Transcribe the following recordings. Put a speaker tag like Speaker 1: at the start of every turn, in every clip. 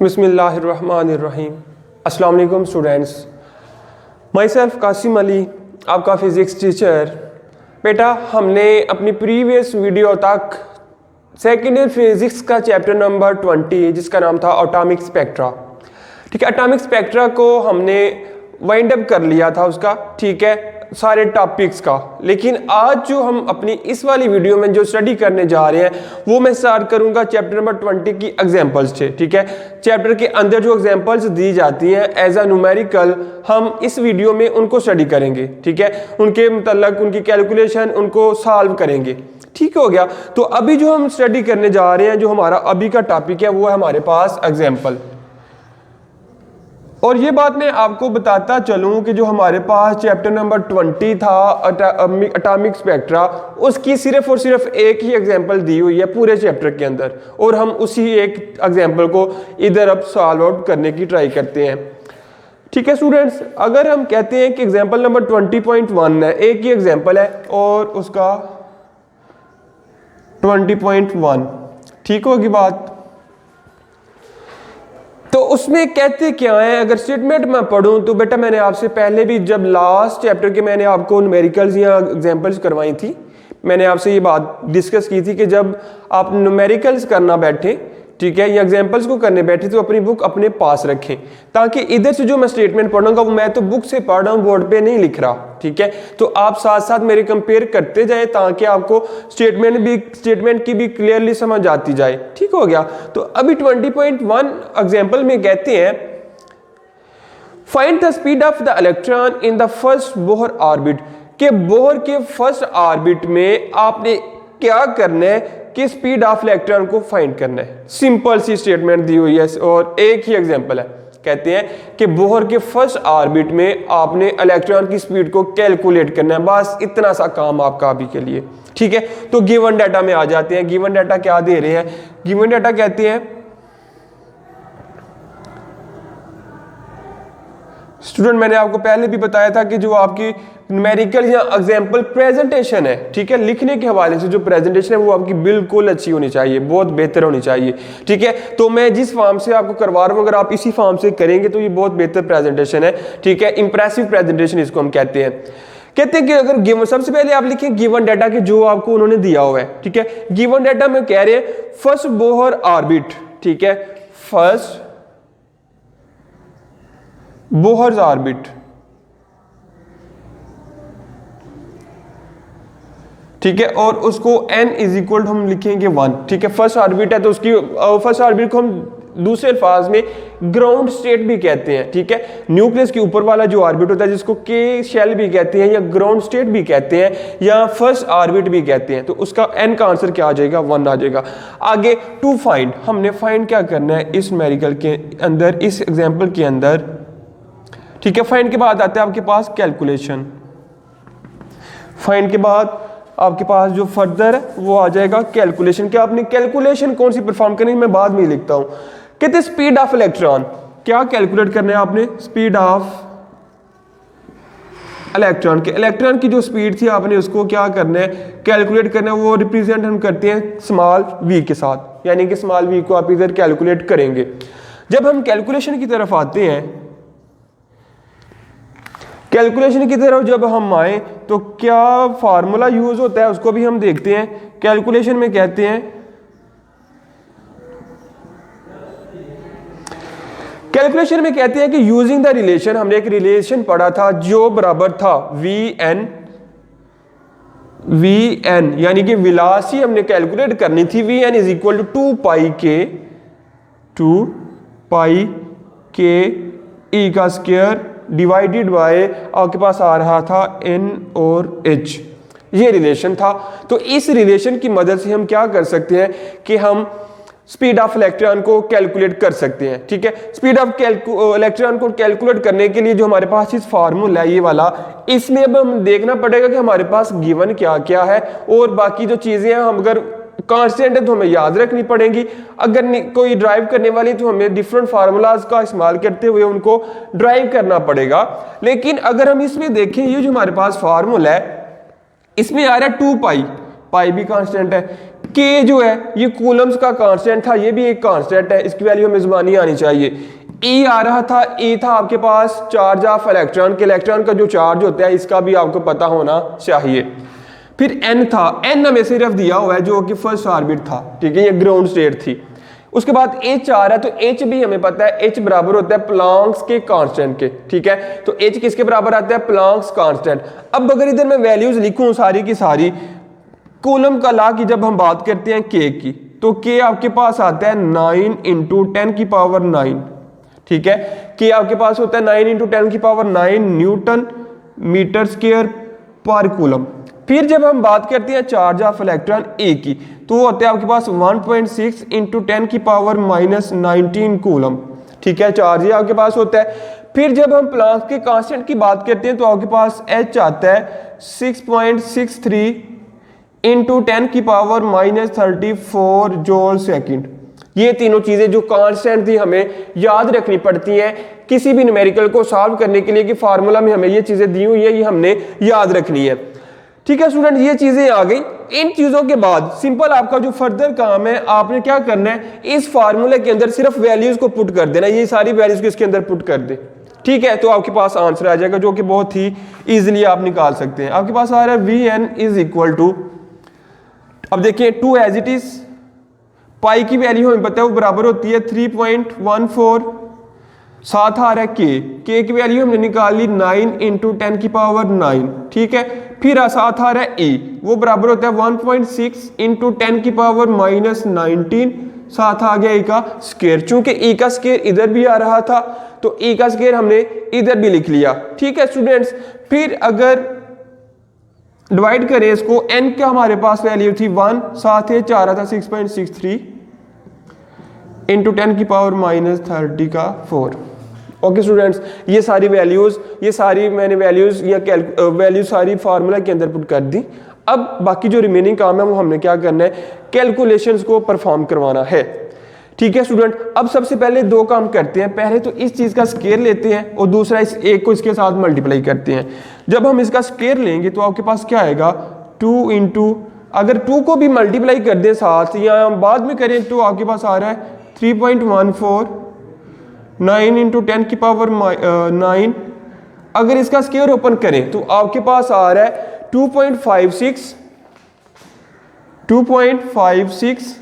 Speaker 1: बिस्मिल्लाहिर्रहमानिर्रहीम। अस्सलाम वालेकुम students, myself Qasim Ali, आपका फ़िज़िक्स टीचर। बेटा, हमने अपनी प्रीवियस वीडियो तक सेकेंड ईयर फिज़िक्स का चैप्टर नंबर 20 जिसका नाम था एटॉमिक स्पेक्ट्रा, ठीक है, एटॉमिक स्पेक्ट्रा को हमने वाइंड अप कर लिया था उसका, ठीक है, सारे टॉपिक्स का। लेकिन आज जो हम अपनी इस वाली वीडियो में जो स्टडी करने जा रहे हैं वो मैं स्टार्ट करूंगा चैप्टर नंबर 20 की एग्जांपल्स से, ठीक है। चैप्टर के अंदर जो एग्जांपल्स दी जाती हैं एज अ न्यूमेरिकल, हम इस वीडियो में उनको स्टडी करेंगे, ठीक है, उनके मतलब उनकी कैलकुलेशन उनको सॉल्व करेंगे, ठीक हो गया। तो अभी जो हम स्टडी करने जा रहे हैं, जो हमारा अभी का टॉपिक है वो है हमारे पास एग्जाम्पल। और ये बात मैं आपको बताता चलूं कि जो हमारे पास चैप्टर नंबर 20 था एटॉमिक स्पेक्ट्रा, उसकी सिर्फ और सिर्फ एक ही एग्जांपल दी हुई है पूरे चैप्टर के अंदर, और हम उसी एक एग्जांपल को इधर अब सॉल्व आउट करने की ट्राई करते हैं, ठीक है स्टूडेंट्स। अगर हम कहते हैं कि एग्जांपल नंबर 20.1 है, एक ही एग्जांपल है और उसका 20.1, ठीक होगी बात। तो उसमें कहते क्या है, अगर स्टेटमेंट मैं पढ़ूं तो बेटा मैंने आपसे पहले भी जब लास्ट चैप्टर के मैंने आपको न्यूमेरिकल्स या एग्जांपल्स करवाई थी, मैंने आपसे ये बात डिस्कस की थी कि जब आप न्यूमेरिकल्स करना बैठे, ठीक है, या एग्जांपल्स को करने बैठे तो अपनी बुक अपने पास रखें, ताकि इधर से जो मैं स्टेटमेंट पढ़ूंगा वो मैं तो बुक से पढ़ रहा हूँ, बोर्ड पे नहीं लिख रहा, ठीक है। तो आप साथ साथ मेरे कंपेयर करते जाएं ताकि आपको स्टेटमेंट की भी क्लियरली समझ आती जाए, ठीक हो गया। तो अभी 20.1 एग्जांपल में कहते हैं, find the speed of the electron in the first Bohr orbit, के बोहर के फर्स्ट ऑर्बिट में आपने क्या करना है कि स्पीड ऑफ इलेक्ट्रॉन को फाइंड करना है। सिंपल सी स्टेटमेंट दी हुई है और एक ही एग्जांपल है। कहते हैं कि बोहर के फर्स्ट ऑर्बिट में आपने इलेक्ट्रॉन की स्पीड को कैलकुलेट करना है, बस इतना सा काम आपका अभी के लिए, ठीक है। तो गिवन डाटा में आ जाते हैं। गिवन डाटा क्या दे रहे हैं? गिवन डाटा कहते हैं स्टूडेंट, मैंने आपको पहले भी बताया था कि जो आपकी न्यूमेरिकल या एग्जांपल प्रेजेंटेशन है, ठीक है, लिखने के हवाले से जो प्रेजेंटेशन है वो आपकी बिल्कुल अच्छी होनी चाहिए, बहुत बेहतर होनी चाहिए, ठीक है। तो मैं जिस फॉर्म से आपको करवा रहा हूं, अगर आप इसी फॉर्म से करेंगे तो ये बहुत बेहतर प्रेजेंटेशन है, ठीक है, इंप्रेसिव प्रेजेंटेशन इसको हम कहते हैं। कहते हैं कि अगर गिवन, सबसे पहले आप लिखें गिवन डाटा के जो आपको उन्होंने दिया हुआ है, ठीक है। गिवन डाटा में कह रहे हैं फर्स्ट बोहर ऑर्बिट, ठीक है, फर्स्ट बोहर ऑर्बिट, ठीक है, और उसको n इज इक्वल हम लिखेंगे 1, ठीक है। फर्स्ट ऑर्बिट है तो उसकी फर्स्ट ऑर्बिट को हम दूसरे अल्फाज में ग्राउंड स्टेट भी कहते हैं, ठीक है। न्यूक्लियस के ऊपर वाला जो ऑर्बिट होता है जिसको के शेल भी कहते हैं या ग्राउंड स्टेट भी कहते हैं या फर्स्ट ऑर्बिट भी कहते हैं, तो उसका n का आंसर क्या आ जाएगा? 1 आ जाएगा। आगे टू फाइंड, हमने फाइंड क्या करना है इस न्यूमेरिकल के अंदर, इस एग्जाम्पल के अंदर, ठीक है। फाइंड के बाद आता है आपके पास कैलकुलेशन। फाइंड के बाद आपके पास जो फर्दर है वो आ जाएगा कैलकुलेशन। क्या आपने कैलकुलेशन कौन सी परफॉर्म करनी है मैं बाद में लिखता हूं। कहते स्पीड ऑफ इलेक्ट्रॉन, क्या कैलकुलेट करना है आपने? स्पीड ऑफ इलेक्ट्रॉन के, इलेक्ट्रॉन की जो स्पीड थी आपने उसको क्या करना है? कैलकुलेट करना है। वो रिप्रेजेंट हम करते हैं स्मॉल v के साथ, यानी कि स्मॉल v को आप इधर कैलकुलेट करेंगे। जब हम कैलकुलेशन की तरफ आते हैं, कैलकुलेशन की तरफ जब हम आए तो क्या फार्मूला यूज होता है उसको भी हम देखते हैं। कैलकुलेशन में कहते हैं, कैलकुलेशन में कहते हैं कि यूजिंग द रिलेशन, हमने एक रिलेशन पढ़ा था जो बराबर था वी एन, यानी कि वेलोसिटी हमने कैलकुलेट करनी थी। V n is equal to 2 pi k e का स्क्वायर डिवाइडेड बाय आपके पास आ रहा था n और h, ये रिलेशन था। तो इस रिलेशन की मदद से हम क्या कर सकते हैं कि हम स्पीड ऑफ इलेक्ट्रॉन को कैलकुलेट कर सकते हैं, ठीक है। स्पीड ऑफ इलेक्ट्रॉन को कैलकुलेट करने के लिए जो हमारे पास इस फार्मूला है ये वाला, इसमें अब हम देखना पड़ेगा कि हमारे पास गिवन क्या क्या है और बाकी जो चीजें हैं हम अगर कांस्टेंट है तो हमें याद रखनी पड़ेंगी, अगर कोई ड्राइव करने वाली तो हमें डिफरेंट फार्मूलाज का इस्तेमाल करते हुए उनको ड्राइव करना पड़ेगा। लेकिन अगर हम इसमें देखें, ये जो हमारे पास फार्मूला है इसमें आ रहा है 2 पाई, पाई भी कांस्टेंट है, के जो है ये कूलम्स का कांस्टेंट था, ये भी एक कांस्टेंट है, इसकी वैल्यू हमें जुबानी आनी चाहिए। ई आ रहा था, ई था आपके पास चार्ज ऑफ इलेक्ट्रॉन के, इलेक्ट्रॉन का जो चार्ज होता है इसका भी आपको पता होना चाहिए। फिर एन था, एन हमें सिर्फ दिया हुआ है जो कि फर्स्ट ऑर्बिट था, ठीक है, ये ग्राउंड स्टेट थी। उसके बाद एच आ रहा है, तो एच भी हमें पता है एच बराबर होता है प्लैंक्स के कांस्टेंट के, ठीक है, तो एच किसके बराबर आता है, प्लैंक्स कांस्टेंट। अब अगर इधर मैं वैल्यूज लिखूं सारी की सारी कूलम का लॉ की, जब हम बात करते हैं के की, तो के आपके पास आता है 9 इंटू 10 की पावर 9, ठीक है, के आपके पास होता है 9 इंटू 10 की पावर 9 न्यूटन मीटर स्क्वायर पर कूलम। फिर जब हम बात करते हैं चार्ज ऑफ इलेक्ट्रॉन ए की, तो वो होता है आपके पास 1.6 इंटू 10 की पावर -19 कूलम, ठीक है, चार्ज ये आपके पास होता है। फिर जब हम प्लैंक्स के कांस्टेंट की बात करते हैं तो आपके पास एच आता है 6.63 इंटू 10 की पावर -34 जूल सेकंड। ये तीनों चीजें जो कांस्टेंट थी हमें याद रखनी पड़ती हैं किसी भी न्यूमेरिकल को सॉल्व करने के लिए, कि फार्मूला में हमें ये चीजें दी हुई है, ये हमने याद रखनी है, ठीक है स्टूडेंट। ये चीजें आ गई। इन चीजों के बाद सिंपल आपका जो फर्दर काम है, आपने क्या करना है, इस फार्मूले के अंदर सिर्फ वैल्यूज को पुट कर देना, ये सारी वैल्यूज को इसके अंदर पुट कर दे, ठीक है, तो आपके पास आंसर आ जाएगा जो कि बहुत ही इजीली आप निकाल सकते हैं। आपके पास आ रहा है Vn इज इक्वल टू, अब देखिए 2 एज इट इज, पाई की वैल्यू हमें पता है वो बराबर होती है 3.14, साथ आ रहा है के की वैल्यू हमने निकाली 9 इंटू 10 की पावर 9, ठीक है, फिर साथ आ रहा है ए, वो बराबर होता है 1.6 इंटू 10 की पावर -19, साथ आ गया ए का स्क्वायर। चूंकि ए का स्क्वायर इधर भी आ रहा था तो ए का स्क्वायर हमने इधर भी लिख लिया, ठीक है स्टूडेंट्स। फिर अगर डिवाइड करें इसको, एन का हमारे पास वैल्यू थी 1, साथ ही आ रहा था 6.63 इंटू 10 की पावर -30 का 4। ओके स्टूडेंट्स, ये सारी वैल्यूज, ये सारी मैंने वैल्यूज या वैल्यू सारी फार्मूला के अंदर पुट कर दी। अब बाकी जो रिमेनिंग काम है वो हमने क्या करना है, कैलकुलेशंस को परफॉर्म करवाना है, ठीक है स्टूडेंट। अब सबसे पहले दो काम करते हैं, पहले तो इस चीज का स्क्वायर लेते हैं और दूसरा इस एक को इसके साथ मल्टीप्लाई करते हैं। जब हम इसका स्क्वायर लेंगे तो आपके पास क्या आएगा, 2 इंटू, अगर 2 को भी मल्टीप्लाई कर दें साथ या हम बाद में करें तो आपके पास आ रहा है 3.14, 9 इंटू 10 की पावर 9। अगर इसका स्क्वायर ओपन करें तो आपके पास आ रहा है 2.56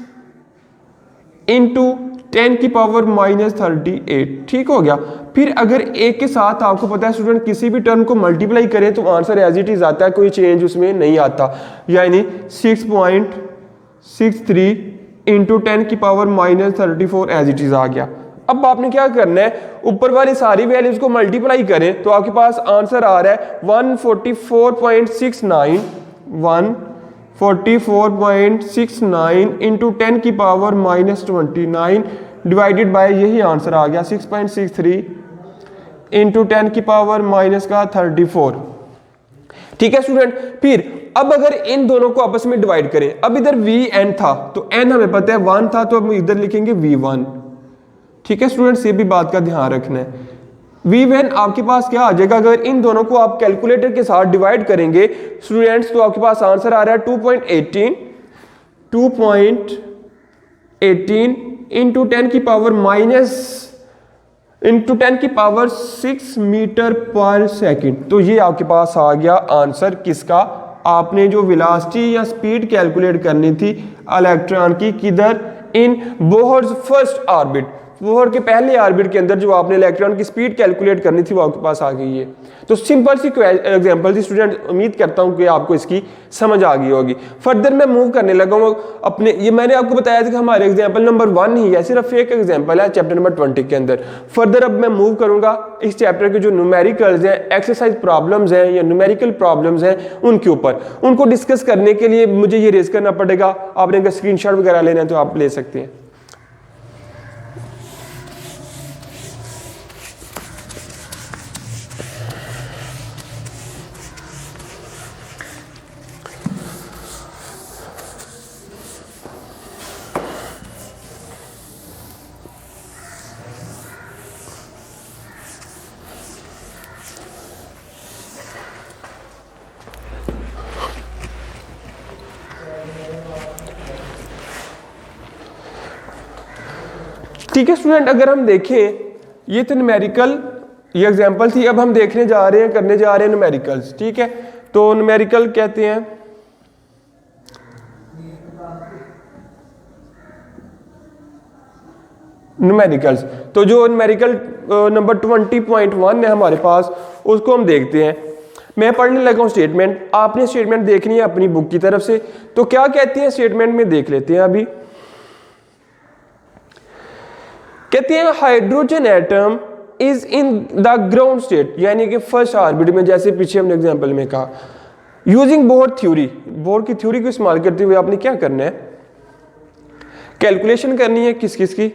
Speaker 1: इंटू 10 की पावर -38, ठीक हो गया। फिर अगर एक के साथ आपको पता है स्टूडेंट किसी भी टर्म को मल्टीप्लाई करें तो आंसर एज इट इज आता है, कोई चेंज उसमें नहीं आता, यानी 6.63 इंटू 10 की पावर -34 एज इट इज आ गया। अब आपने क्या करना है, ऊपर वाली सारी वैल्यूज को मल्टीप्लाई करें तो आपके पास आंसर आ रहा है 144.69 इंटू 10 की पावर -29 डिवाइडेड बाय, यही आंसर आ गया 6.63 इंटू 10 की पावर -34, ठीक है स्टूडेंट। फिर अब अगर इन दोनों को आपस में डिवाइड करें, अब इधर Vn था तो n हमें पता है 1 था, तो अब इधर लिखेंगे V1, ठीक है स्टूडेंट्स, ये भी बात का ध्यान रखना है। V1 आपके पास क्या आ जाएगा, अगर इन दोनों को आप कैलकुलेटर के साथ डिवाइड करेंगे स्टूडेंट्स तो आपके पास आंसर आ रहा है 2.18 इंटू 10 की पावर इंटू 10 की पावर 6 मीटर पर सेकंड। तो ये आपके पास आ गया आंसर किसका, आपने जो वेलोसिटी या स्पीड कैलकुलेट करनी थी इलेक्ट्रॉन की, किधर, इन बोहर्स फर्स्ट ऑर्बिट, बोहर के पहले ऑर्बिट के अंदर जो आपने इलेक्ट्रॉन की स्पीड कैलकुलेट करनी थी वो आपके पास आ गई है। तो सिंपल सी एग्जांपल थी स्टूडेंट, उम्मीद करता हूं कि आपको इसकी समझ आ गई होगी। फर्दर मैं मूव करने लगा हूं अपने, ये मैंने आपको बताया था कि हमारे एग्जांपल नंबर 1 ही है, सिर्फ एक एग्जांपल है चैप्टर नंबर 20 के अंदर। फर्दर अब मैं मूव करूंगा इस चैप्टर के जो न्यूमेरिकल्स हैं, एक्सरसाइज प्रॉब्लम्स हैं या न्यूमेरिकल प्रॉब्लम्स हैं उनके ऊपर, उनको डिस्कस करने के लिए मुझे ये रेज करना पड़ेगा। आपने अगर स्क्रीनशॉट वगैरह लेना है तो आप ले सकते हैं। ठीक है स्टूडेंट, अगर हम देखें ये तो न्यूमेरिकल, ये एग्जांपल थी, अब हम देखने जा रहे हैं, करने जा रहे हैं न्यूमेरिकल्स। ठीक है, तो न्यूमेरिकल कहते हैं न्यूमेरिकल्स, तो जो न्यूमेरिकल नंबर 20.1 है हमारे पास, उसको हम देखते हैं। मैं पढ़ने लगा हूं स्टेटमेंट, आपने स्टेटमेंट देखनी है अपनी बुक की तरफ से। तो क्या कहती है स्टेटमेंट में, देख लेते हैं अभी। कहते हैं hydrogen atom is in the ground state, यानी कि फर्स्ट ऑर्बिट में, जैसे पीछे हमने एग्जांपल में कहा। यूजिंग बोर थ्योरी, बोर की थ्योरी को इस्तेमाल करते हुए आपने क्या करना है, कैलकुलेशन करनी है किस किस की,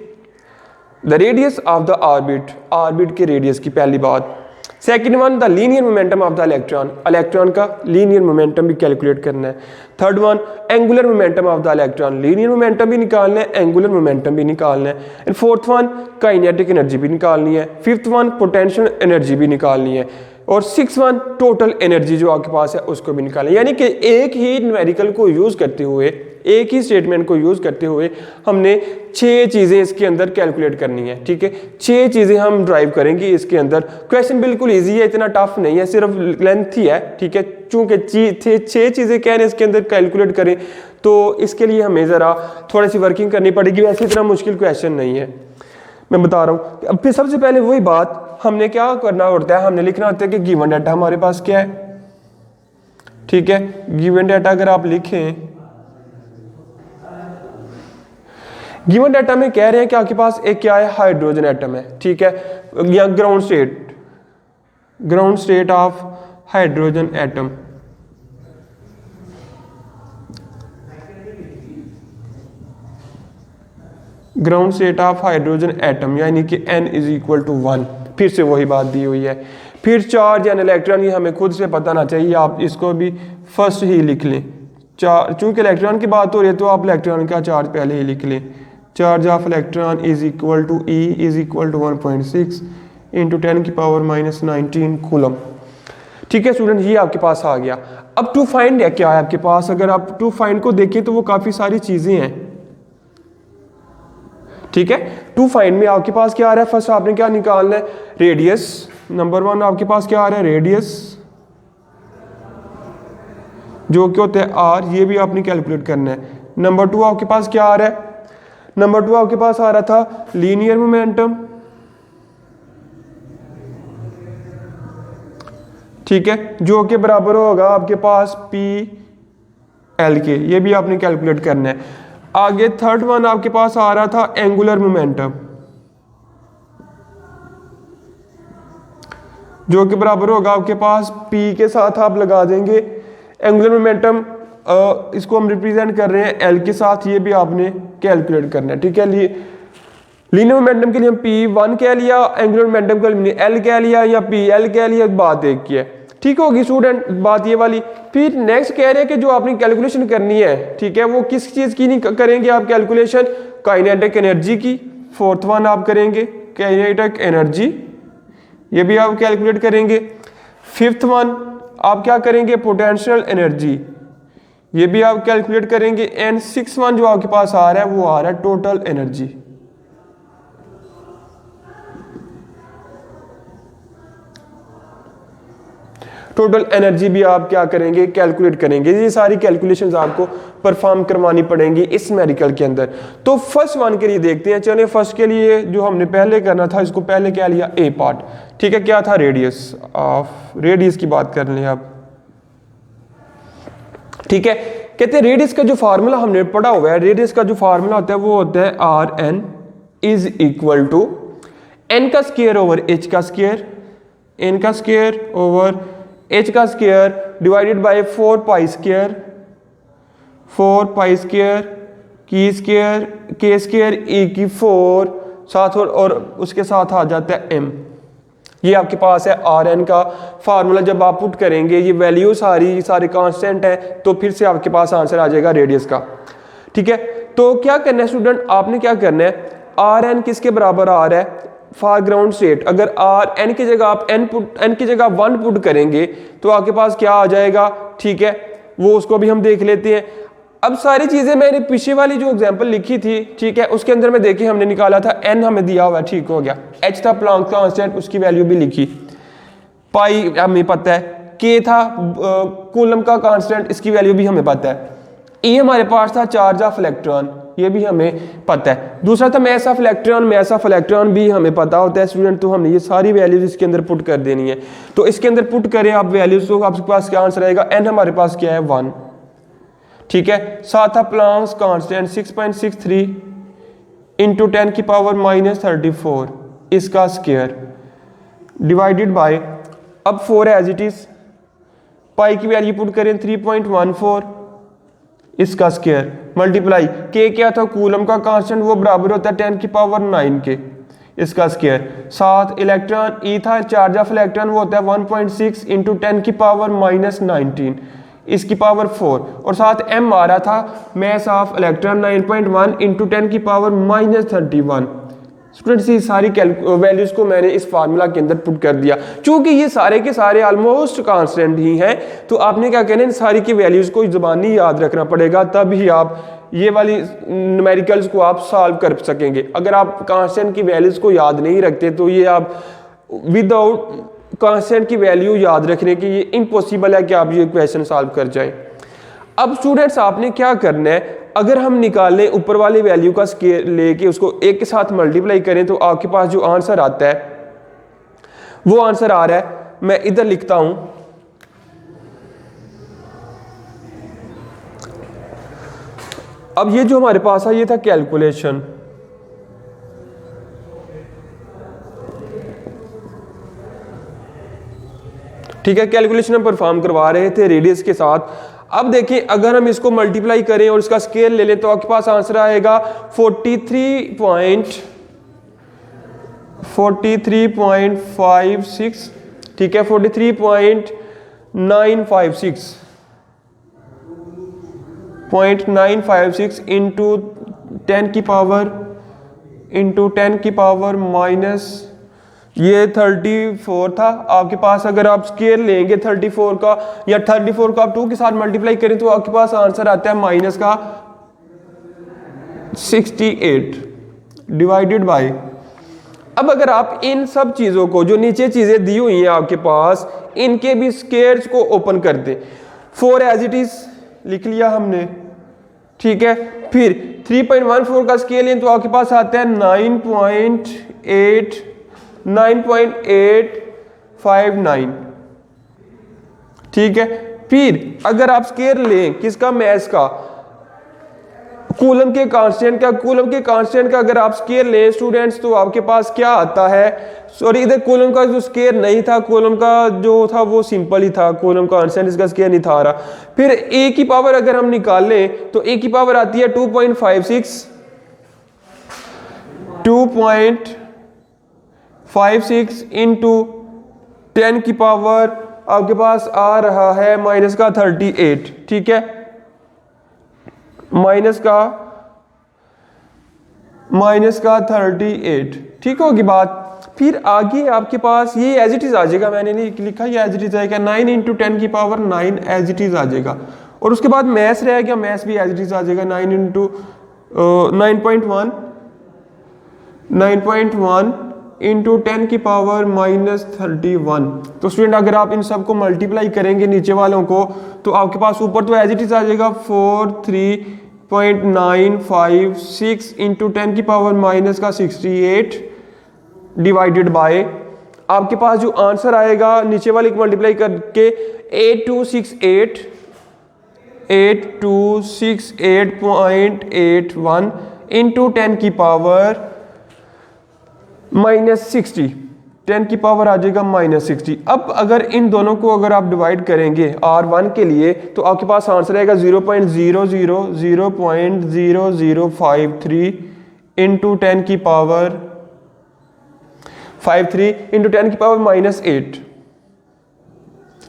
Speaker 1: the radius of the orbit, orbit के रेडियस की, पहली बात। Second one, the linear momentum of the electron, electron का लीनियर मोमेंटम भी कैलकुलेट करना है। Third one, angular momentum of the electron, linear momentum भी निकालना है, एंगुलर मोमेंटम भी निकालना है। And fourth one, kinetic energy भी निकालनी है। फिफ्थ वन, पोटेंशियल एनर्जी भी निकालनी है। और सिक्स वन, टोटल एनर्जी जो आपके पास है उसको भी निकालना है। यानी कि एक ही न्यूमेरिकल को यूज करते हुए, एक ही स्टेटमेंट को यूज करते हुए हमने 6 चीजें इसके अंदर कैलकुलेट करनी है। ठीक है, 6 चीजें हम ड्राइव करेंगे इसके अंदर। क्वेश्चन बिल्कुल इजी है, इतना टफ नहीं है, सिर्फ लेंथ ही है। ठीक है, चूंकि 6 चीजें क्या है इसके अंदर कैलकुलेट करें, तो इसके लिए हमें जरा थोड़ी सी वर्किंग करनी पड़ेगी। वैसे इतना मुश्किल क्वेश्चन नहीं है, मैं बता रहा हूँ। अब फिर सबसे पहले वही बात, हमने क्या करना होता है, हमने लिखना होता है कि गिवन डाटा हमारे पास क्या है। ठीक है, गिवन डाटा अगर आप लिखें, गिवन डाटा में कह रहे हैं कि आपके पास एक क्या है, हाइड्रोजन एटम है। ठीक है, या ground state of hydrogen atom. Ground state of hydrogen atom यानी कि n इज इक्वल टू 1। फिर से वही बात दी हुई है। फिर चार्ज एंड इलेक्ट्रॉन, ये हमें खुद से पता ना चाहिए, आप इसको भी फर्स्ट ही लिख लें। चूंकि इलेक्ट्रॉन की बात हो रही है तो आप इलेक्ट्रॉन का चार्ज पहले ही लिख लें। Charge of electron is equal to E is equal to 1.6 into 10 की पावर -19 कूलम। ठीक है स्टूडेंट, ये आपके पास आ गया। अब टू फाइंड है क्या है आपके पास, अगर आप टू फाइंड को देखें तो वो काफी सारी चीजें हैं। ठीक है, टू फाइंड में आपके पास क्या आ रहा है, फर्स्ट आपने क्या निकालना है, रेडियस। नंबर 1 आपके पास क्या आ रहा है, रेडियस, जो कि होता है R, ये भी आपने कैलकुलेट करना है। नंबर 2 आपके पास क्या आ रहा है, नंबर 2 आपके पास आ रहा था लीनियर मोमेंटम। ठीक है, जो कि बराबर होगा आपके पास PL के, ये भी आपने कैलकुलेट करना है। आगे थर्ड वन आपके पास आ रहा था एंगुलर मोमेंटम, जो कि बराबर होगा आपके पास P के साथ आप लगा देंगे एंगुलर मोमेंटम, इसको हम रिप्रेजेंट कर रहे हैं L के साथ, ये भी आपने कैलकुलेट करना है। ठीक है, लीनियर मोमेंटम के लिए हम P1 कह लिया, एंगुलर मोमेंटम के लिए L कह लिया या PL कह लिया, बात एक की है। ठीक होगी स्टूडेंट, बात ये वाली। फिर नेक्स्ट कह रहे हैं कि जो आपने कैलकुलेशन करनी है, ठीक है, वो किस चीज की नहीं करेंगे आप कैलकुलेशन, काइनेटिक एनर्जी की। फोर्थ वन आप करेंगे काइनेटिक एनर्जी, ये भी आप कैलकुलेट करेंगे। फिफ्थ वन आप क्या करेंगे, पोटेंशियल एनर्जी, ये भी आप कैलकुलेट करेंगे। एंड सिक्स वन जो आपके पास आ रहा है वो आ रहा है टोटल एनर्जी। टोटल एनर्जी भी आप क्या करेंगे, कैलकुलेट करेंगे। ये सारी कैलकुलेशंस आपको परफॉर्म करवानी पड़ेंगी इस न्यूमेरिकल के अंदर। तो फर्स्ट वन के लिए देखते हैं। चलिए फर्स्ट के लिए जो हमने पहले करना था, इसको पहले क्या लिया, ए पार्ट। ठीक है, क्या था, रेडियस ऑफ, रेडियस की बात कर लें आप। ठीक है, कहते हैं रेडियस का जो फार्मूला हमने पढ़ा हुआ है, रेडियस का जो फार्मूला होता है वो होता है r n is equal to n का स्क्वायर ओवर एच का स्क्वायर, एन का स्क्वायर ओवर एच का square divided by 4 pi square, 4 pi square की स्क्वायर के स्क्वायर ए की 4 साथ और उसके साथ आ जाता है एम। ये आपके पास है आर एन का फार्मूला। जब आप पुट करेंगे ये वैल्यू सारे कांस्टेंट है, तो फिर से आपके पास आंसर आ जाएगा रेडियस का। ठीक है, तो क्या करना है स्टूडेंट, आपने क्या करना है, आर एन किसके बराबर आ रहा है, फॉर ग्राउंड स्टेट। अगर आर एन की जगह आप एन की जगह 1 पुट करेंगे तो आपके पास क्या आ जाएगा। ठीक है, वो उसको भी हम देख लेते हैं। अब सारी चीज़ें मैंने पीछे वाली जो एग्जांपल लिखी थी, ठीक है, उसके अंदर में देखिए हमने निकाला था n हमें दिया हुआ है, ठीक हो गया। h था प्लैंक कांस्टेंट, उसकी वैल्यू भी लिखी, पाई हमें पता है, k था कूलम का कांस्टेंट, इसकी वैल्यू भी हमें पता है, e हमारे पास था चार्ज ऑफ इलेक्ट्रॉन, ये भी हमें पता है। दूसरा था mass of electron, mass of electron भी हमें पता होता है स्टूडेंट, तो हमने ये सारी वैल्यूज इसके अंदर पुट कर देनी है। तो इसके अंदर पुट करें आप वैल्यूज, तो आपके पास क्या आंसर आएगा, n हमारे पास क्या है 1, ठीक है। साथ था प्लैंक्स कांस्टेंट 6.63 इंटू 10 की पावर -34 इसका स्क्वायर डिवाइडेड बाय, अब 4 एज इट इज, पाई की वैल्यू पुट करें 3.14 इसका स्क्वायर मल्टीप्लाई, के क्या था कूलम का कांस्टेंट, वो बराबर होता है 10 की पावर 9 के, इसका स्क्वायर। साथ इलेक्ट्रॉन ई था चार्ज ऑफ इलेक्ट्रॉन, वो होता है 1.6 इंटू 10 की पावर -19 इसकी पावर 4, और साथ m आ रहा था मैस ऑफ इलेक्ट्रॉन 9.1 इंटू 10 की पावर -31। स्टूडेंट्स ये सारी वैल्यूज को मैंने इस फार्मूला के अंदर पुट कर दिया। चूंकि ये सारे के सारे ऑलमोस्ट कांस्टेंट ही हैं, तो आपने क्या कहना है, इन सारी की वैल्यूज को ज़बानी याद रखना पड़ेगा, तब ही आप ये वाली न्यूमेरिकल्स को आप सॉल्व कर सकेंगे। अगर आप कांस्टेंट की वैल्यूज को याद नहीं रखते तो ये आप विदाउट कांस्टेंट की वैल्यू याद रखने की ये इम्पॉसिबल है कि आप ये क्वेश्चन सॉल्व कर जाएं। अब स्टूडेंट्स आपने क्या करना है, अगर हम निकालें ऊपर वाली वैल्यू का स्केयर लेके उसको एक के साथ मल्टीप्लाई करें, तो आपके पास जो आंसर आता है वो आंसर आ रहा है, मैं इधर लिखता हूं, अब ये जो हमारे पास है ये था कैलकुलेशन, ठीक है, कैलकुलेशन हम परफॉर्म करवा रहे थे रेडियस के साथ। अब देखिए अगर हम इसको मल्टीप्लाई करें और इसका स्केल ले लें, तो आपके पास आंसर आएगा 43.56, ठीक है, 43.956 इंटू 10 की पावर माइनस ये 34 था आपके पास। अगर आप स्केल लेंगे 34 का या 34 को आप 2 के साथ मल्टीप्लाई करें, तो आपके पास आंसर आता है माइनस का 68 डिवाइडेड बाय। अब अगर आप इन सब चीजों को, जो नीचे चीजें दी हुई हैं आपके पास, इनके भी स्केयर्स को ओपन कर दें, 4 एज इट इज लिख लिया हमने, ठीक है। फिर 3.14 का स्केल लें तो आपके पास आता है 9.859, ठीक है। फिर अगर आप स्केयर लें किसका, मैस का, कूलम के कांस्टेंट का अगर आप स्केयर लें स्टूडेंट्स, तो आपके पास क्या आता है, सॉरी इधर कूलम का जो स्केयर नहीं था, कूलम का जो था वो सिंपल ही था, कूलम कांस्टेंट इसका स्केयर नहीं था आ रहा। फिर ए की पावर अगर हम निकालें तो ए की पावर आती है 2.56 इंटू 10 की पावर आपके पास आ रहा है माइनस का 38, ठीक है, माइनस का 38, ठीक होगी बात। फिर आगे आपके पास ये एज इट इज आ जाएगा, मैंने नहीं लिखा, ये एज इट इज आएगा 9 इंटू 10 की पावर 9 एज इट इज आ जाएगा, और उसके बाद मैथ्स रह गया, मैथ्स भी एज इट इज आ जाएगा 9 इंटू 9.1 इंटू 10 की पावर -31। तो स्टूडेंट अगर आप इन सब को मल्टीप्लाई करेंगे नीचे वालों को, तो आपके पास ऊपर तो एज इट इज आ जाएगा 43.956 इंटू 10 की पावर माइनस का 68 डिवाइडेड बाय, आपके पास जो आंसर आएगा नीचे वाले को मल्टीप्लाई करके 8268.81 इंटू 10 की पावर -60, 10 की पावर आ जाएगा -60। अब अगर इन दोनों को अगर आप डिवाइड करेंगे R1 के लिए, तो आपके पास आंसर आएगा 0.0053 इंटू 10 की पावर 53 इंटू 10 की पावर -8,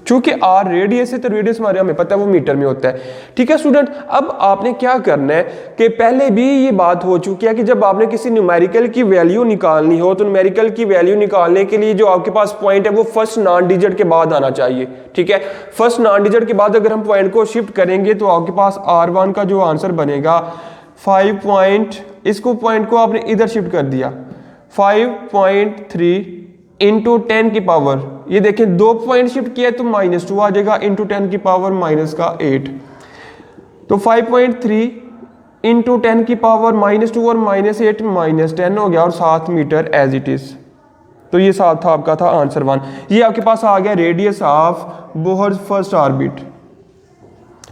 Speaker 1: चूंकि आर रेडियस है तो रेडियस हमारे हमें पता है वो मीटर में होता है। ठीक है स्टूडेंट, अब आपने क्या करना है कि पहले भी ये बात हो चुकी है कि जब आपने किसी न्यूमेरिकल की वैल्यू निकालनी हो तो न्यूमेरिकल की वैल्यू निकालने के लिए जो आपके पास पॉइंट है वो फर्स्ट नॉन डिजिट के बाद आना चाहिए। ठीक है, फर्स्ट नॉन डिजिट के बाद अगर हम पॉइंट को शिफ्ट करेंगे तो आपके पास R1 का जो आंसर बनेगा 5 पॉइंट, इसको पॉइंट को आपने इधर शिफ्ट कर दिया 5.3 इंटू 10 की पावर, ये देखें 2 पॉइंट शिफ्ट किया तो -2 आ जाएगा इंटू 10 की पावर -8, तो 5.3 इंटू 10 की पावर -2 और -8 -10 हो गया और 7 मीटर एज इट इज। तो ये साथ था आपका था आंसर 1। ये आपके पास आ गया radius of Bohr first orbit.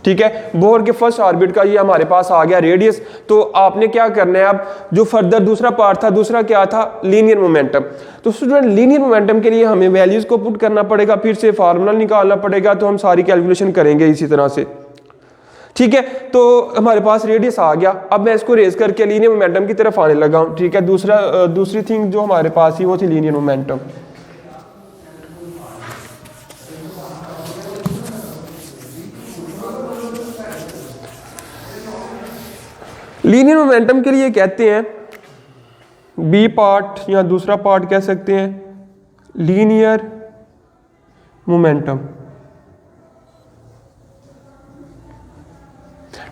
Speaker 1: ठीक है, बोहर के फर्स्ट ऑर्बिट का ये हमारे पास आ गया रेडियस। तो आपने क्या करना है, अब जो फर्दर दूसरा पार्ट था, दूसरा क्या था, लीनियर मोमेंटम। तो स्टूडेंट लीनियर मोमेंटम के लिए हमें वैल्यूज को पुट करना पड़ेगा, फिर से फार्मूला निकालना पड़ेगा, तो हम सारी कैलकुलेशन करेंगे इसी तरह से। ठीक है, तो हमारे पास रेडियस आ गया। अब मैं इसको रेज करके लीनियर मोमेंटम की तरफ आने लगा हूं। ठीक है, दूसरी थिंग जो हमारे पास थी वो थी लीनियर मोमेंटम। लीनियर मोमेंटम के लिए कहते हैं बी पार्ट या दूसरा पार्ट कह सकते हैं लीनियर मोमेंटम।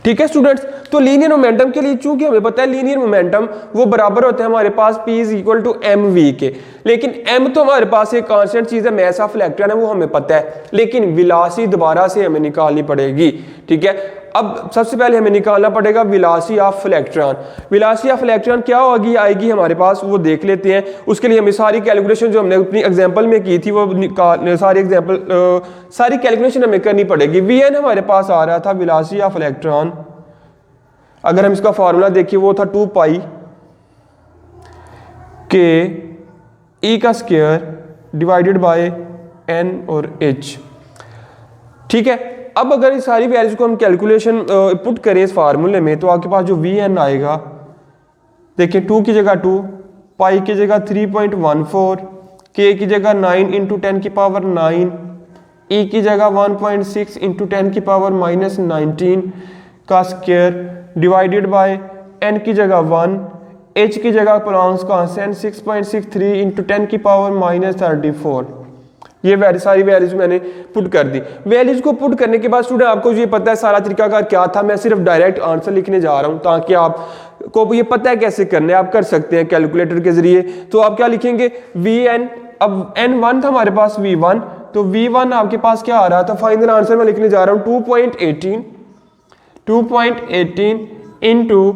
Speaker 1: ठीक है स्टूडेंट्स, तो लीनियर मोमेंटम के लिए चूंकि हमें पता है लीनियर मोमेंटम वो बराबर होता है हमारे पास P is equal to mv के, लेकिन m तो हमारे पास एक कांस्टेंट चीज है, मास ऑफ इलेक्ट्रॉन है, वो हमें पता है, लेकिन वेलोसिटी दोबारा से हमें निकालनी पड़ेगी। ठीक है, अब सबसे पहले हमें निकालना पड़ेगा velocity of electron. Velocity of electron क्या होगी, आएगी हमारे पास, वो देख लेते हैं। उसके लिए हमें सारी कैलकुलेशन जो हमने अपनी एग्जांपल में की थी वो सारी कैलकुलेशन हमें करनी पड़ेगी। Vn हमारे पास आ रहा था वेलोसिटी ऑफ इलेक्ट्रॉन, अगर हम इसका फार्मूला देखिए वो था 2 पाई के ई का स्क्वायर डिवाइडेड बाय n और h। ठीक है, अब अगर इस सारी वैल्यूज को हम कैलकुलेशन पुट करें इस फार्मूले में तो आपके पास जो Vn आएगा, देखिए 2 की जगह 2, पाई की जगह 3.14, k की जगह 9 इंटू 10 की पावर 9, e की जगह 1.6 इंटू 10 की पावर -19 का स्क्वायर डिवाइडेड बाय n की जगह 1, h की जगह प्लॉन्क्स कांस्टेंट 6.63 इंटू 10 की पावर -34। ये सारी वैल्यूज मैंने पुट कर दी। वैल्यूज को पुट करने के बाद स्टूडेंट आपको ये पता है सारा तरीकाकार क्या था, मैं सिर्फ डायरेक्ट आंसर लिखने जा रहा हूं ताकि आपको ये पता है कैसे करना है, आप कर सकते हैं कैलकुलेटर के जरिए। तो आप क्या लिखेंगे, Vn, अब n1 था हमारे पास V1, तो V1 आपके पास क्या आ रहा था, फाइनल आंसर मैं लिखने जा रहा हूं 2.18 इंटू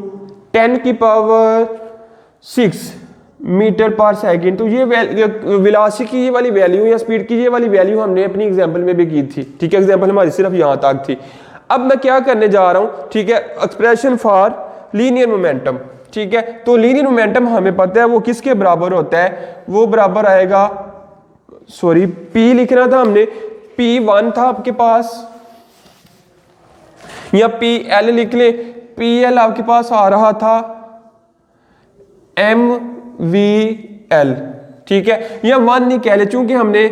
Speaker 1: 10 की पावर 6 मीटर पर सेकंड। तो ये वेलोसिटी की ये वाली वैल्यू या स्पीड की ये वाली वैल्यू हमने अपनी एग्जांपल में भी की थी। ठीक है, एग्जांपल हमारी सिर्फ यहाँ तक थी। अब मैं क्या करने जा रहा हूँ, ठीक है, एक्सप्रेशन फॉर लीनियर मोमेंटम। ठीक है, तो लीनियर मोमेंटम हमें पता है वो किसके बराबर होता है, वो बराबर आएगा, सॉरी P लिखना था हमने, P1 था आपके पास, या PL लिख ले, PL आपके पास आ रहा था MVL। ठीक है, या 1 नहीं कह ले, चूंकि हमने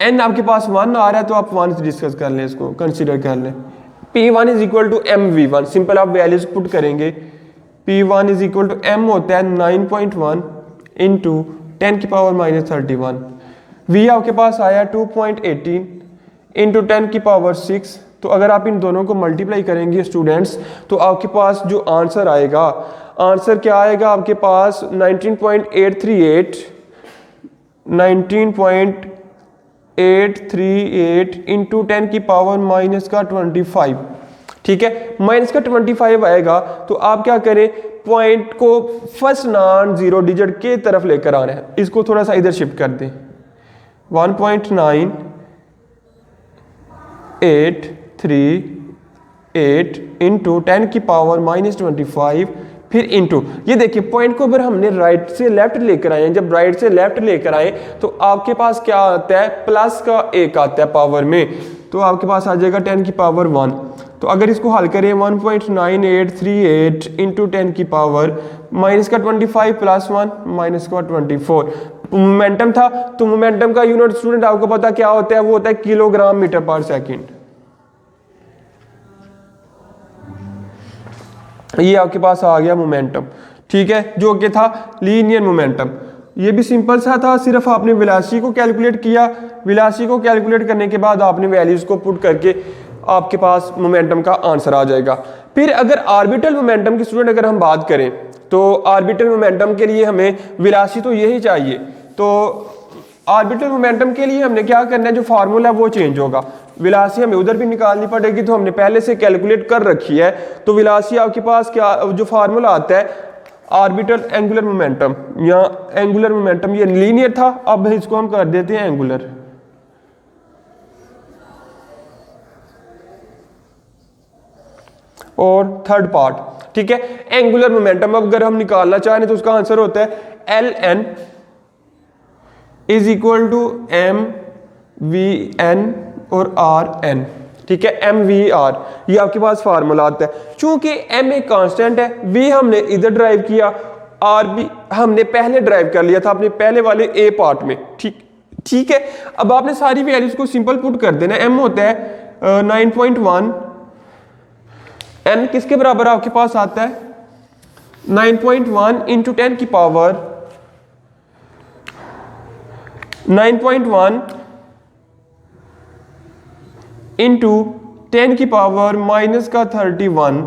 Speaker 1: n आपके पास 1 आ रहा है तो आप 1 से डिस्कस कर लें, इसको कंसीडर कर लें। P1 is equal to MV1, simple आप वैल्यूज पुट करेंगे, P1 is equal to M होता है 9.1 इंटू 10 की पावर -31, V आपके पास आया 2.18 इंटू 10 की पावर 6। तो अगर आप इन दोनों को मल्टीप्लाई करेंगे स्टूडेंट्स तो आपके पास जो आंसर आएगा, आंसर क्या आएगा आपके पास 19.838 इंटू 10 की पावर -25। ठीक है, -25 आएगा। तो आप क्या करें, पॉइंट को फर्स्ट नॉन जीरो डिजिट के तरफ लेकर आना है, इसको थोड़ा सा इधर शिफ्ट कर दें, 1.983 इंटू 10 की पावर -25, फिर इंटू, ये देखिए पॉइंट को अगर हमने राइट से लेफ्ट लेकर आए, जब राइट से लेफ्ट लेकर आए तो आपके पास क्या आता है, प्लस का 1 आता है पावर में, तो आपके पास आ जाएगा 10 की पावर 1। तो अगर इसको हल करें 1.9838 इंटू 10 की पावर -25 + 1 -24, मोमेंटम था, तो मोमेंटम का यूनिट स्टूडेंट आपको पता क्या होता है, वो होता है किलोग्राम मीटर पर सेकंड। ये आपके पास आ गया मोमेंटम, ठीक है, जो कि था लीनियर मोमेंटम। ये भी सिंपल सा था, सिर्फ आपने वेलोसिटी को कैलकुलेट किया, वेलोसिटी को कैलकुलेट करने के बाद आपने वैल्यूज को पुट करके आपके पास मोमेंटम का आंसर आ जाएगा। फिर अगर ऑर्बिटल मोमेंटम की स्टूडेंट अगर हम बात करें, तो ऑर्बिटल मोमेंटम के लिए हमें वेलोसिटी तो यही चाहिए, तो ऑर्बिटल मोमेंटम के लिए हमने क्या करना है, जो फार्मूला है वो चेंज होगा। वेलोसिटी हमें उधर भी निकालनी पड़ेगी, तो हमने पहले से कैलकुलेट कर रखी है। तो वेलोसिटी आपके पास क्या जो फार्मूला आता है, ऑर्बिटल एंगुलर मोमेंटम या एंगुलर मोमेंटम, ये लीनियर था, अब इसको हम कर देते हैं एंगुलर। और थर्ड पार्ट, ठीक है, एंगुलर मोमेंटम अगर हम निकालना चाहें तो उसका आंसर होता है L n is equal to m v n और आर एन, ठीक है, एम वी आर, ये आपके पास फार्मूला आता है। चूंकि एम एक कांस्टेंट है, वी हमने इधर ड्राइव किया, आर भी हमने पहले ड्राइव कर लिया था अपने पहले वाले ए पार्ट में, ठीक है। अब आपने सारी वैल्यूज को सिंपल पुट कर देना। एम होता है 9.1, एन किसके बराबर आपके पास आता है 9.1 इंटू 10 की पावर 9.1 इंटू 10 की पावर माइनस का 31।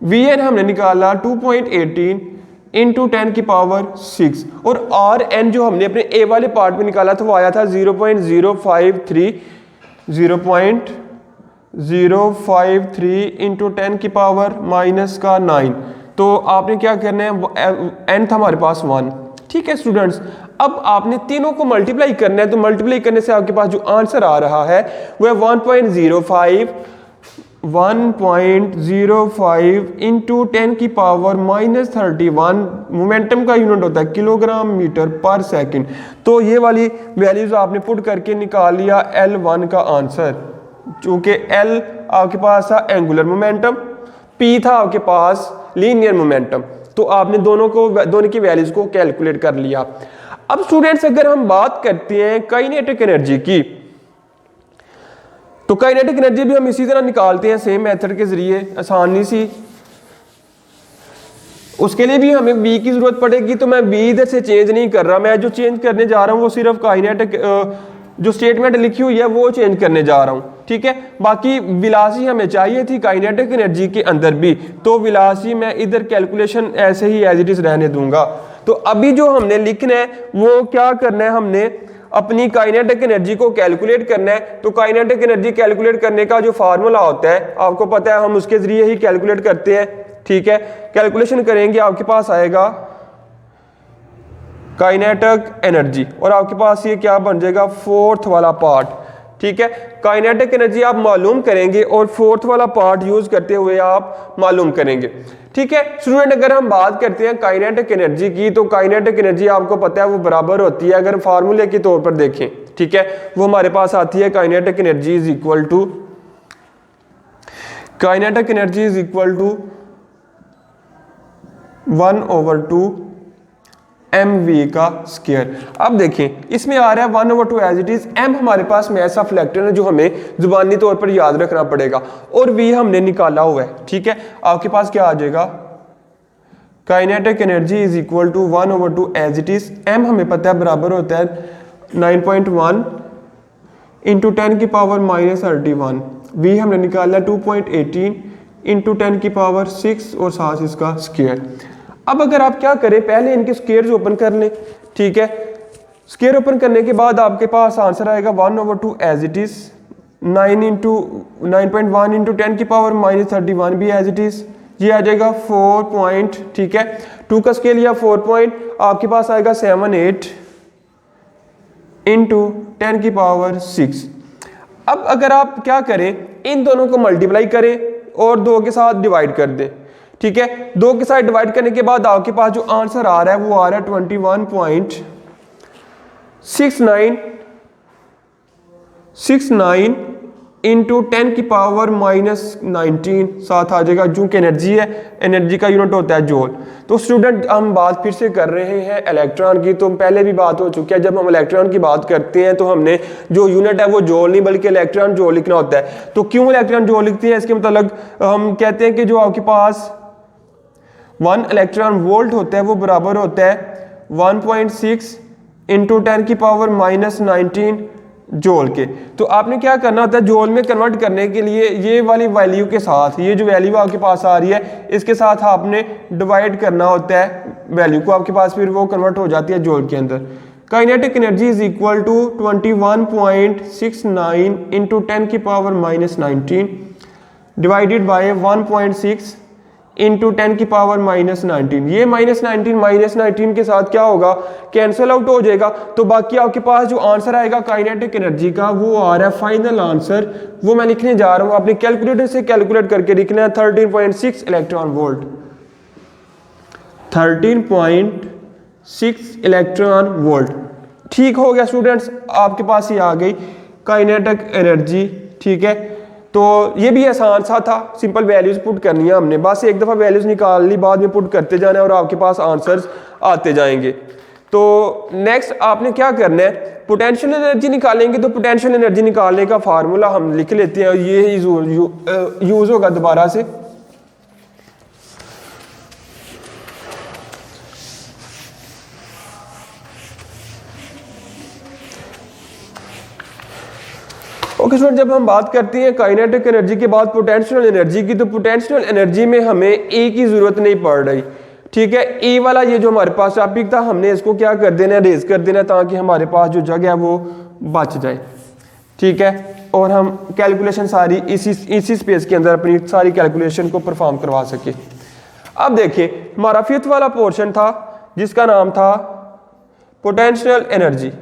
Speaker 1: वी एन हमने निकाला 2.18 इंटू 10 की पावर 6, और आर एन जो हमने अपने ए वाले पार्ट में निकाला था वो आया था 0.053 इंटू 10 की पावर माइनस का 9। तो आपने क्या करना है, एन था हमारे पास 1, ठीक है स्टूडेंट्स। अब आपने तीनों को मल्टीप्लाई करना है, तो मल्टीप्लाई करने से आपके पास जो आंसर आ रहा है वो है 1.05 इंटू 10 की पावर माइनस 31। मोमेंटम का यूनिट होता है किलोग्राम मीटर पर सेकंड। तो ये वाली वैल्यूज आपने पुट करके निकाल लिया L1 का आंसर, चूंकि L आपके पास था एंगुलर मोमेंटम, P था आपके पास लीनियर मोमेंटम। तो आपने दोनों की वैल्यूज को कैलकुलेट कर लिया। अब स्टूडेंट्स अगर हम बात करते हैं काइनेटिक एनर्जी की, तो काइनेटिक एनर्जी भी हम इसी तरह निकालते हैं सेम मेथड के जरिए आसानी सी। उसके लिए भी हमें V की जरूरत पड़ेगी, तो मैं V इधर से चेंज नहीं कर रहा, मैं जो चेंज करने जा रहा हूं वो सिर्फ काइनेटिक जो स्टेटमेंट लिखी हुई है वो चेंज करने जा रहा हूं, ठीक है। बाकी वेलोसिटी हमें चाहिए थी काइनेटिक एनर्जी के अंदर भी, तो वेलोसिटी मैं इधर कैलकुलेशन ऐसे ही एज इट इज रहने दूंगा। तो अभी जो हमने लिखना है वो क्या करना है, हमने अपनी काइनेटिक एनर्जी को कैलकुलेट करना है। तो काइनेटिक एनर्जी कैलकुलेट करने का जो फार्मूला होता है आपको पता है, हम उसके जरिए ही कैलकुलेट करते हैं, ठीक है। कैलकुलेशन करेंगे आपके पास आएगा काइनेटिक एनर्जी, और आपके पास ये क्या बन जाएगा फोर्थ वाला पार्ट, ठीक है। काइनेटिक एनर्जी आप मालूम करेंगे और फोर्थ वाला पार्ट यूज करते हुए आप मालूम करेंगे, ठीक है स्टूडेंट। अगर हम बात करते हैं काइनेटिक एनर्जी की, तो काइनेटिक एनर्जी आपको पता है वो बराबर होती है, अगर फार्मूले के तौर पर देखें, ठीक है, वो हमारे पास आती है kinetic energy is equal to 1/2 mv का स्क्वायर। अब देखें इसमें आ रहा है 1/2 एज इट इज। m हमारे पास में ऐसा फैक्टर है जो हमें जुबानी तौर पर याद रखना पड़ेगा, और v हमने निकाला हुआ है, ठीक है। आपके पास क्या आ जाएगा, kinetic energy is equal to 1/2 as it is. m हमें पता है बराबर होता है 9.1 इंटू 10 की पावर माइनस 31। v हमने निकाला 2.18 इंटू 10 की पावर 6 और साथ इसका स्क्वायर। अब अगर आप क्या करें, पहले इनके स्क्वायर्स ओपन कर लें, ठीक है। स्क्वायर ओपन करने के बाद आपके पास आंसर आएगा 1/2 एज इट इज, 9.1 इंटू 10 की पावर माइनस 31 भी एज इट इज, ये आ जाएगा 4 पॉइंट, ठीक है। 2 का स्केल या 4 पॉइंट आपके पास आएगा 78 इंटू 10 की पावर 6। अब अगर आप क्या करें, इन दोनों को मल्टीप्लाई करें और 2 के साथ डिवाइड कर दें, ठीक है। 2 के साथ डिवाइड करने के बाद आपके पास जो आंसर आ रहा है वो आ रहा है 21.69 इंटू 10 की पावर -19 साथ आ जाएगा। चूंकि एनर्जी है, एनर्जी का यूनिट होता है जूल। तो स्टूडेंट हम बात फिर से कर रहे हैं इलेक्ट्रॉन की। तो पहले भी बात हो चुकी है, जब हम इलेक्ट्रॉन की बात करते हैं तो हमने जो यूनिट है वो जूल नहीं बल्कि इलेक्ट्रॉन जूल लिखना होता है। तो क्यों इलेक्ट्रॉन जूल लिखते हैं, इसके मतलब हम कहते हैं कि जो आपके पास 1 इलेक्ट्रॉन वोल्ट होता है वो बराबर होता है 1.6 इंटू 10 की पावर -19 जोल के। तो आपने क्या करना होता है, जोल में कन्वर्ट करने के लिए ये वाली वैल्यू के साथ, ये जो वैल्यू आपके पास आ रही है इसके साथ आपने डिवाइड करना होता है वैल्यू को, आपके पास फिर वो कन्वर्ट हो जाती है जोल के अंदर। Kinetic energy is equal to 21.69 into 10 की पावर -19 डिवाइडेड बाय 1.6 इंटू 10 की पावर -19। ये -19 के साथ क्या होगा, कैंसिल आउट हो जाएगा। तो बाकी आपके पास जो आंसर आएगा काइनेटिक एनर्जी का वो आ रहा है फाइनल आंसर, वो मैं लिखने जा रहा हूँ। आपने कैलकुलेटर से कैलकुलेट करके लिखना है 13.6 इलेक्ट्रॉन वोल्ट। 13.6 electron volt. ठीक हो गया स्टूडेंट्स, आपके पास ये आ गई काइनेटिक एनर्जी। ठीक है, तो ये भी आसान सा था, सिंपल वैल्यूज पुट करनी है हमने, बस एक दफ़ा वैल्यूज निकाल ली, बाद में पुट करते जाना है और आपके पास आंसर्स आते जाएंगे। तो नेक्स्ट आपने क्या करना है, पोटेंशियल एनर्जी निकालेंगे। तो पोटेंशियल एनर्जी निकालने का फार्मूला हम लिख लेते हैं, ये यूज होगा दोबारा से। ओके स्टूडेंट, जब हम बात करते हैं काइनेटिक एनर्जी के बाद पोटेंशियल एनर्जी की, तो पोटेंशियल एनर्जी में हमें ए की जरूरत नहीं पड़ रही। ठीक है, ए वाला ये जो हमारे पास टॉपिक था हमने इसको क्या कर देना है, रेज कर देना, ताकि हमारे पास जो जगह है वो बच जाए। ठीक है, और हम कैलकुलेशन सारी इसी स्पेस के अंदर अपनी सारी कैलकुलेशन को परफॉर्म करवा सके। अब देखिए, हमारा फिफ्थ वाला पोर्शन था जिसका नाम था पोटेंशियल एनर्जी।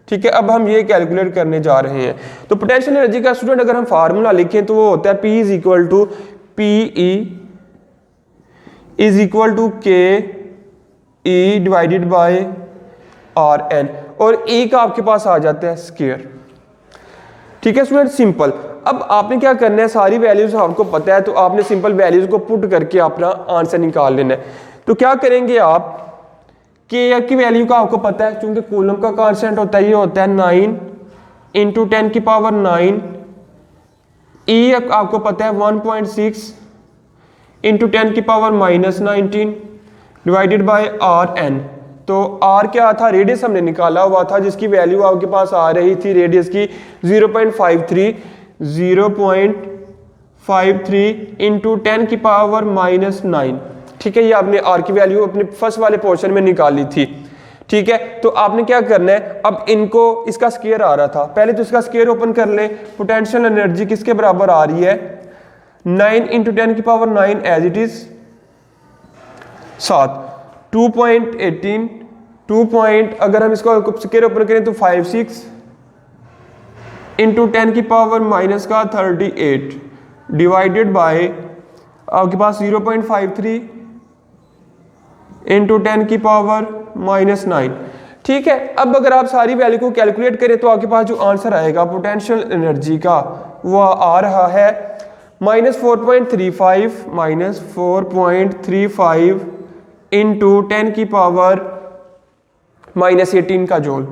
Speaker 1: ठीक है, अब हम ये कैलकुलेट करने जा रहे हैं। तो पोटेंशियल एनर्जी का स्टूडेंट अगर हम फार्मूला लिखें तो वो होता है P is equal to PE is equal to KE divided by RN, और E का आपके पास आ जाता है स्क्वायर। ठीक है स्टूडेंट, सिंपल। अब आपने क्या करना है, सारी वैल्यूज आपको पता है, तो आपने सिंपल वैल्यूज को पुट करके अपना आंसर निकाल लेना है। तो क्या करेंगे आप, के की वैल्यू का आपको पता है, चूंकि कूलम का कांस्टेंट होता है, ये होता है 9 इंटू 10 की पावर 9। ई आपको पता है 1.6 इंटू 10 की पावर -19 डिवाइडेड बाय RN। तो R क्या था, रेडियस हमने निकाला हुआ था, जिसकी वैल्यू आपके पास आ रही थी रेडियस की 0.53 इंटू 10 की पावर -9। ठीक है, ये आपने R की वैल्यू अपने फर्स्ट वाले पोर्शन में निकाली थी। ठीक है, तो आपने क्या करना है, अब इनको, इसका स्क्वायर आ रहा था, पहले तो इसका स्क्वायर ओपन कर ले। पोटेंशियल एनर्जी किसके बराबर आ रही है, 9 इंटू 10 की पावर 9 एज इट इज 7 2.18 अगर हम इसको स्क्वायर ओपन करें तो 56 इंटू 10 की पावर माइनस का 38 डिवाइडेड बाय आपके पास 0.53 इंटू 10 की पावर -9। ठीक है, अब अगर आप सारी वैल्यू को कैलकुलेट करें तो आपके पास जो आंसर आएगा पोटेंशियल एनर्जी का वो आ रहा है -4.35 इंटू 10 की पावर -18 का जोल।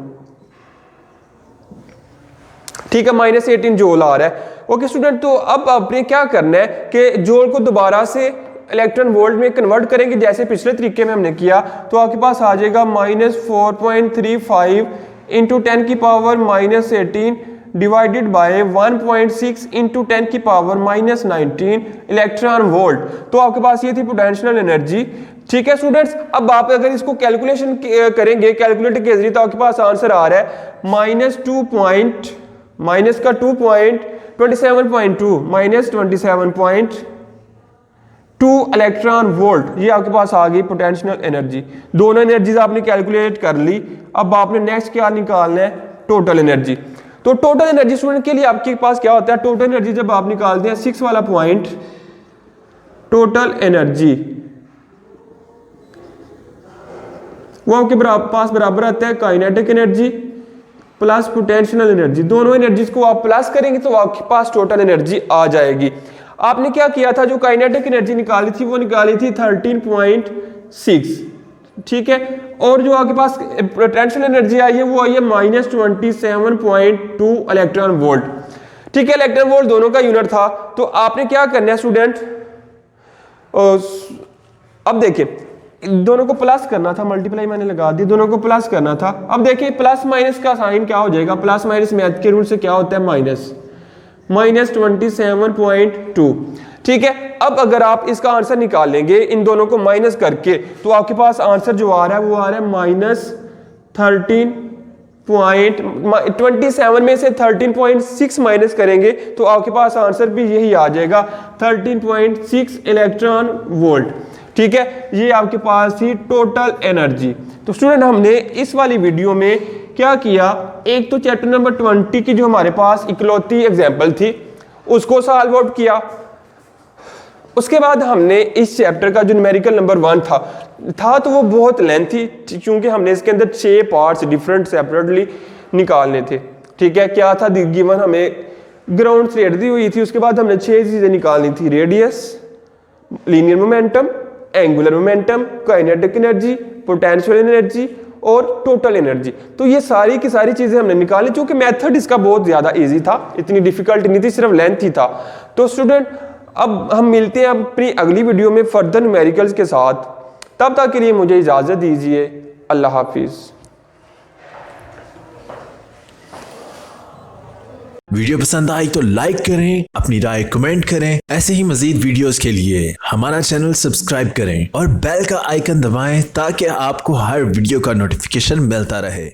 Speaker 1: ठीक है, -18 जोल आ रहा है। ओके स्टूडेंट, तो अब आपने क्या करना है कि जोल को दोबारा से इलेक्ट्रॉन वोल्ट में कन्वर्ट करेंगे, जैसे पिछले तरीके में हमने किया। तो आपके पास आ जाएगा -4.35 इंटू 10 की पावर -18 डिवाइडेड बाय 1.6 इंटू 10 की पावर -19 इलेक्ट्रॉन वोल्ट। तो आपके पास ये थी पोटेंशियल एनर्जी। ठीक है स्टूडेंट्स, अब आप अगर इसको कैलकुलेशन करेंगे कैलकुलेटर के जरिए, तो आपके पास आंसर आ रहा है -27.2 इलेक्ट्रॉन वोल्ट। ये आपके पास आ गई पोटेंशियल एनर्जी। दोनों एनर्जीज आपने कैलकुलेट कर ली। अब आपने नेक्स्ट क्या निकालना है, टोटल एनर्जी। तो टोटल एनर्जी स्टूडेंट के लिए आपके पास क्या होता है, टोटल एनर्जी जब आप निकालते हैं 6 वाला पॉइंट, टोटल एनर्जी वो आपके पास बराबर आता है kinetic energy plus potential energy, दोनों एनर्जीज को आप प्लस करेंगे तो आपके पास टोटल एनर्जी आ जाएगी। आपने क्या किया था, जो काइनेटिक एनर्जी निकाली थी वो निकाली थी 13.6, ठीक है, और जो आपके पास पोटेंशियल एनर्जी आई है वो आई है -27.2 इलेक्ट्रॉन वोल्ट, ठीक है। इलेक्ट्रॉन वोल्ट दोनों का यूनिट था। तो आपने क्या करना है स्टूडेंट, अब देखिए दोनों को प्लस करना था, मल्टीप्लाई मैंने लगा दी, दोनों को प्लस करना था। अब देखिए प्लस माइनस का साइन क्या हो जाएगा, प्लस माइनस मैथ के रूल से क्या होता है, -27.2, ठीक है। अब अगर आप इसका आंसर निकाल लेंगे इन दोनों को माइनस करके, तो आपके पास आंसर जो आ रहा है वो आ रहा है -27 में से 13.6 माइनस करेंगे तो आपके पास आंसर भी यही आ जाएगा 13.6 इलेक्ट्रॉन वोल्ट, ठीक है। ये आपके पास थी टोटल एनर्जी। तो स्टूडेंट हमने इस वाली वीडियो में क्या किया, एक तो चैप्टर नंबर 20 की जो हमारे पास इकलौती एग्जाम्पल थी उसको सॉल्व आउट किया। उसके बाद हमने इस चैप्टर का जो न्यूमेरिकल नंबर 1 था तो वो बहुत लेंथी, क्योंकि हमने इसके अंदर 6 पार्ट्स डिफरेंट सेपरेटली निकालने थे, ठीक है। क्या था गिवन, हमें ग्राउंड स्टेट दी हुई थी, उसके बाद हमने 6 चीजें निकालनी थी, radius, linear momentum, angular momentum, kinetic energy, potential energy और टोटल एनर्जी। तो ये सारी की सारी चीजें हमने निकाली, क्योंकि मेथड इसका बहुत ज्यादा इजी था, इतनी डिफिकल्ट नहीं थी, सिर्फ लेंथ ही था। तो स्टूडेंट अब हम मिलते हैं अपनी अगली वीडियो में फर्दर न्यूमेरिकल्स के साथ, तब तक के लिए मुझे इजाजत दीजिए, अल्लाह हाफिज।
Speaker 2: वीडियो पसंद आई तो लाइक करें, अपनी राय कमेंट करें। ऐसे ही मजीद वीडियोस के लिए हमारा चैनल सब्सक्राइब करें और बेल का आइकन दबाएं ताकि आपको हर वीडियो का नोटिफिकेशन मिलता रहे।